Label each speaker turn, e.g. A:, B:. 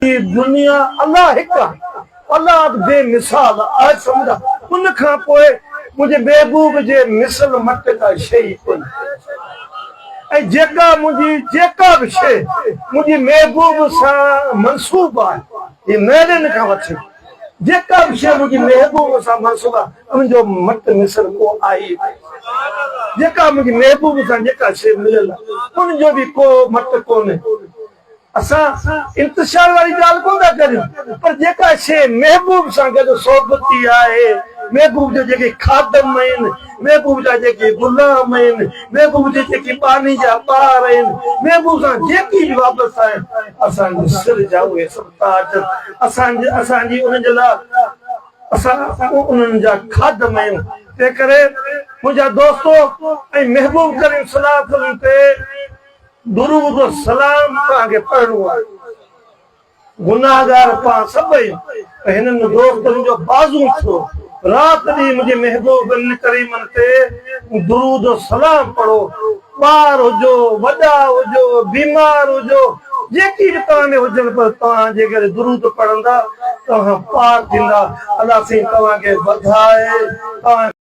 A: दुनिया अल्लाह हिक अल्लाह बेमिसाल आज समझा उन खां पोइ मुझे महबूब जे मिसल मट का शई कोन ऐं जेका जेका भी शइ मुझे महबूब सां मंसूब आहे मेरन खां वठी जेका भी शइ मुझे महबूब सां मंसूब आहे उनजो मट मिसल को आई जेका मुझे महबूब सां जेका शइ मिलियल उनजो भी को मट कोन्हे असां इंतशार वाली ॻाल्हि कोन था करियूं पर जेका शइ महबूब सां गॾु सोबती आहे महबूब जो जेके खादम आहिनि महबूब जा जेके गुलाम आहिनि महबूब जे जेके पानी जा ॿार आहिनि महबूब सां जेकी बि वापसि आहे असांजे सिर जा उहे सभु ताज असांजी उनजे लाइ असां उन्हनि जा खादम आहियूं तंहिं करे मुंहिंजा दोस्तो ऐं महबूब करीम सल्लल्लाहु अलैहि वसल्लम ते दुरूद सलाम तव्हांखे पढ़णो आहे गुनाहगार पाण सभई हिननि दोस्तनि जो बाज़ू थियो रात ॾींहुं मुंहिंजे महबूब करीमनि ते दुरूद सलाम पढ़ो ॿार हुजो वॾा हुजो बीमार हुजो जेकी बि तव्हां में हुजनि पर तव्हां जे करे दुरूद पढ़ंदा तव्हां पार थींदा अलाह साईं तव्हांखे वधाए